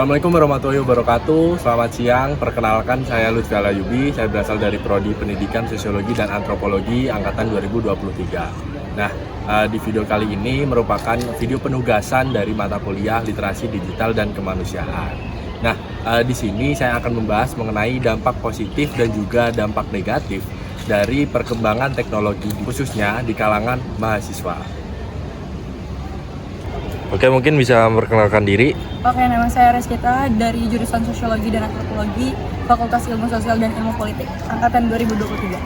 Assalamualaikum warahmatullahi wabarakatuh. Selamat siang, perkenalkan saya Lutfi Alayubi. Saya berasal dari Prodi Pendidikan Sosiologi dan Antropologi Angkatan 2023. Nah, di video kali ini merupakan video penugasan dari mata kuliah Literasi Digital dan Kemanusiaan. Nah, di sini saya akan membahas mengenai dampak positif dan juga dampak negatif dari perkembangan teknologi, khususnya di kalangan mahasiswa. Oke, mungkin bisa memperkenalkan diri. Oke, nama saya Reskita dari jurusan Sosiologi dan Antropologi, Fakultas Ilmu Sosial dan Ilmu Politik, Angkatan 2023.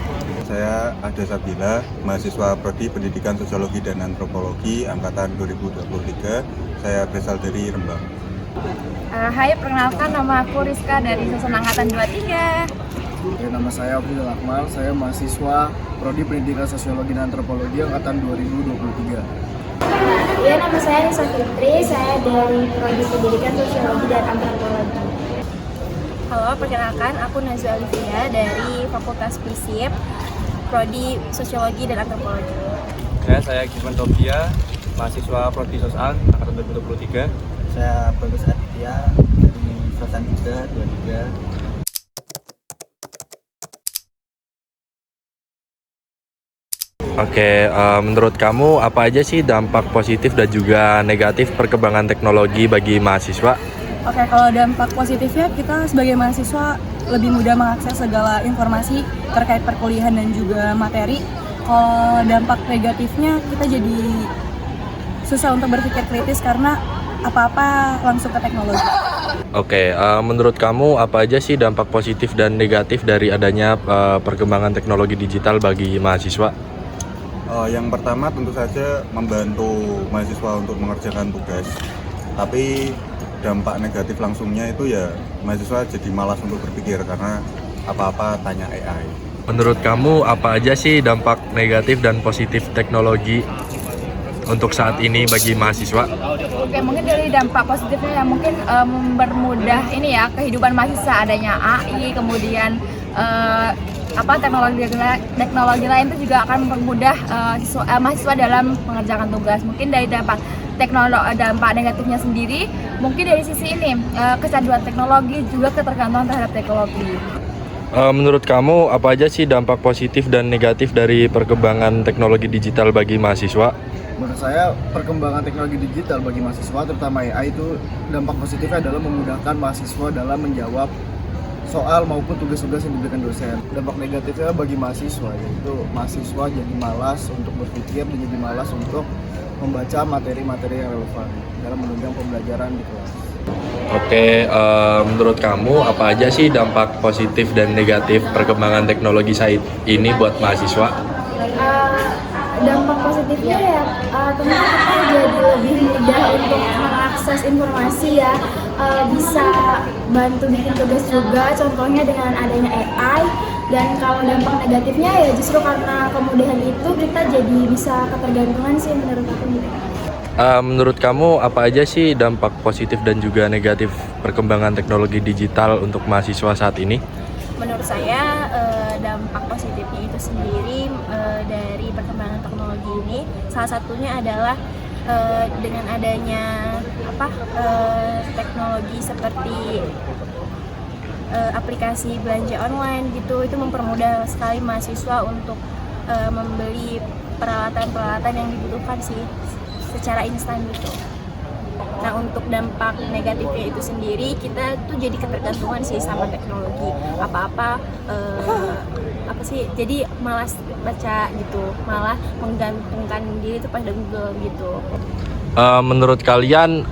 Saya Ada Sabila, mahasiswa Prodi Pendidikan Sosiologi dan Antropologi, Angkatan 2023. Saya berasal dari Rembang. Hai, perkenalkan nama aku Rizka dari Susun Angkatan 23. Nama saya Abdul Akmal, saya mahasiswa Prodi Pendidikan Sosiologi dan Antropologi Angkatan 2023. Ya, nama saya Nisa Fitri, saya dari Prodi Pendidikan Sosiologi dan Antropologi. Halo, perkenalkan aku Nazwa Olivia dari Fakultas FISIP, Prodi Sosiologi dan Antropologi. Saya Gibran Tobia, mahasiswa Prodi Sosial Angkatan 2023. Saya Bagus Aditya dari Sosan 23. Oke, menurut kamu apa aja sih dampak positif dan juga negatif perkembangan teknologi bagi mahasiswa? Oke, kalau dampak positifnya kita sebagai mahasiswa lebih mudah mengakses segala informasi terkait perkuliahan dan juga materi. Kalau dampak negatifnya kita jadi susah untuk berpikir kritis karena apa-apa langsung ke teknologi. Oke, menurut kamu apa aja sih dampak positif dan negatif dari adanya perkembangan teknologi digital bagi mahasiswa? Yang pertama tentu saja membantu mahasiswa untuk mengerjakan tugas. Tapi dampak negatif langsungnya itu ya mahasiswa jadi malas untuk berpikir karena apa-apa tanya AI. Menurut kamu apa aja sih dampak negatif dan positif teknologi untuk saat ini bagi mahasiswa? Oke, mungkin dari dampak positifnya ya mungkin mempermudah ini ya kehidupan mahasiswa, adanya AI, kemudian teknologi lain itu juga akan mempermudah mahasiswa dalam mengerjakan tugas. Mungkin dari dampak negatifnya sendiri, mungkin dari sisi ini kecanduan teknologi juga ketergantungan terhadap teknologi. Menurut kamu apa aja sih dampak positif dan negatif dari perkembangan teknologi digital bagi mahasiswa? Menurut saya, perkembangan teknologi digital bagi mahasiswa, terutama AI itu dampak positifnya adalah memudahkan mahasiswa dalam menjawab soal maupun tugas-tugas yang diberikan dosen. Dampak negatifnya bagi mahasiswa, yaitu mahasiswa jadi malas untuk berpikir dan jadi malas untuk membaca materi-materi yang relevan dalam menunjang pembelajaran di kelas. Oke, menurut kamu apa aja sih dampak positif dan negatif perkembangan teknologi saat ini buat mahasiswa? Dampak positifnya ya tentu kita jadi lebih mudah untuk mengakses informasi ya, bisa bantu bikin tugas juga, contohnya dengan adanya AI. Dan kalau dampak negatifnya ya justru karena kemudahan itu kita jadi bisa ketergantungan sih menurut aku. Menurut kamu apa aja sih dampak positif dan juga negatif perkembangan teknologi digital untuk mahasiswa saat ini? Menurut saya dampak positifnya itu sendiri dari perkembangan teknologi ini salah satunya adalah dengan adanya teknologi seperti aplikasi belanja online gitu, itu mempermudah sekali mahasiswa untuk membeli peralatan-peralatan yang dibutuhkan sih secara instan gitu. Nah, untuk dampak negatifnya itu sendiri, kita tuh jadi ketergantungan sih sama teknologi. Jadi malas baca gitu, malah menggantungkan diri tuh pada Google gitu. Menurut kalian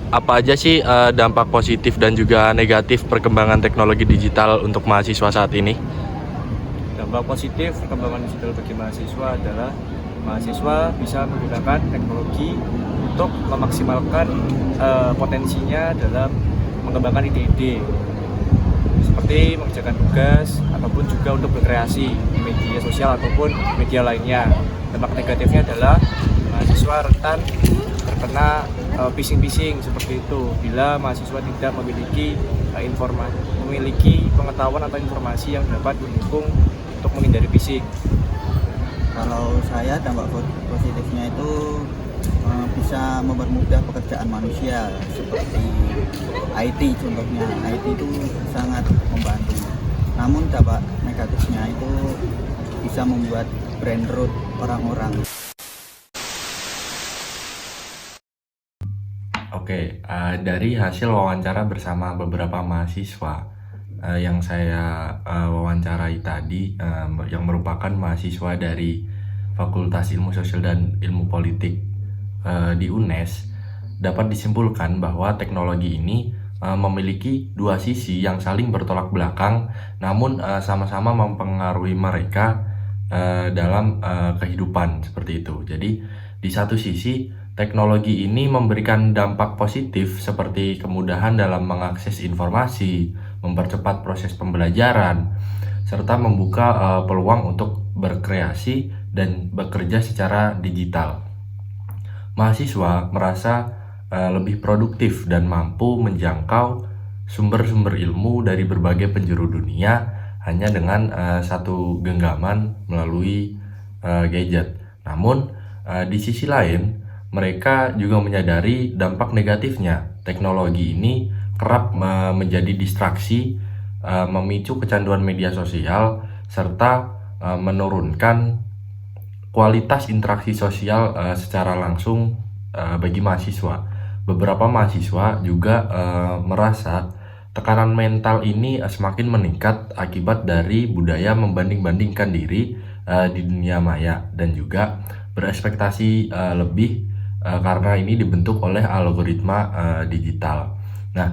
apa aja sih dampak positif dan juga negatif perkembangan teknologi digital untuk mahasiswa saat ini? Dampak positif perkembangan digital bagi mahasiswa adalah mahasiswa bisa menggunakan teknologi untuk memaksimalkan potensinya dalam mengembangkan ide-ide seperti mengerjakan tugas ataupun juga untuk berkreasi di media sosial ataupun media lainnya. Dampak negatifnya adalah mahasiswa rentan terkena phishing seperti itu bila mahasiswa tidak memiliki pengetahuan atau informasi yang dapat mendukung untuk menghindari phishing. Kalau saya dampak positifnya itu bisa mempermudah pekerjaan manusia seperti IT contohnya. IT itu sangat membantu. Namun dampak negatifnya itu bisa membuat brain rot orang-orang. Oke, dari hasil wawancara bersama beberapa mahasiswa yang saya wawancarai tadi, yang merupakan mahasiswa dari Fakultas Ilmu Sosial dan Ilmu Politik di UNES, dapat disimpulkan bahwa teknologi ini memiliki dua sisi yang saling bertolak belakang, namun sama-sama mempengaruhi mereka dalam kehidupan seperti itu. Jadi di satu sisi teknologi ini memberikan dampak positif seperti kemudahan dalam mengakses informasi, mempercepat proses pembelajaran, serta membuka peluang untuk berkreasi dan bekerja secara digital. Mahasiswa merasa lebih produktif dan mampu menjangkau sumber-sumber ilmu dari berbagai penjuru dunia hanya dengan satu genggaman melalui gadget. Namun di sisi lain, mereka juga menyadari dampak negatifnya. Teknologi ini kerap menjadi distraksi, memicu kecanduan media sosial, serta menurunkan kualitas interaksi sosial secara langsung bagi mahasiswa. Beberapa mahasiswa juga merasa tekanan mental ini semakin meningkat akibat dari budaya membanding-bandingkan diri di dunia maya dan juga berekspektasi lebih karena ini dibentuk oleh algoritma digital. Nah,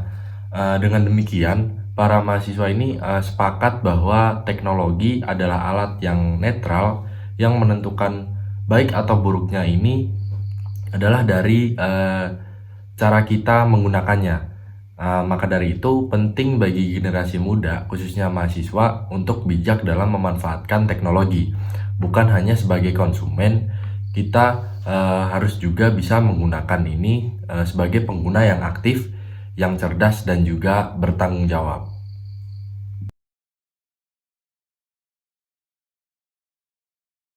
dengan demikian para mahasiswa ini sepakat bahwa teknologi adalah alat yang netral yang menentukan baik atau buruknya ini adalah dari cara kita menggunakannya. Maka dari itu penting bagi generasi muda, khususnya mahasiswa, untuk bijak dalam memanfaatkan teknologi. Bukan hanya sebagai konsumen, kita harus juga bisa menggunakan ini sebagai pengguna yang aktif, yang cerdas dan juga bertanggung jawab.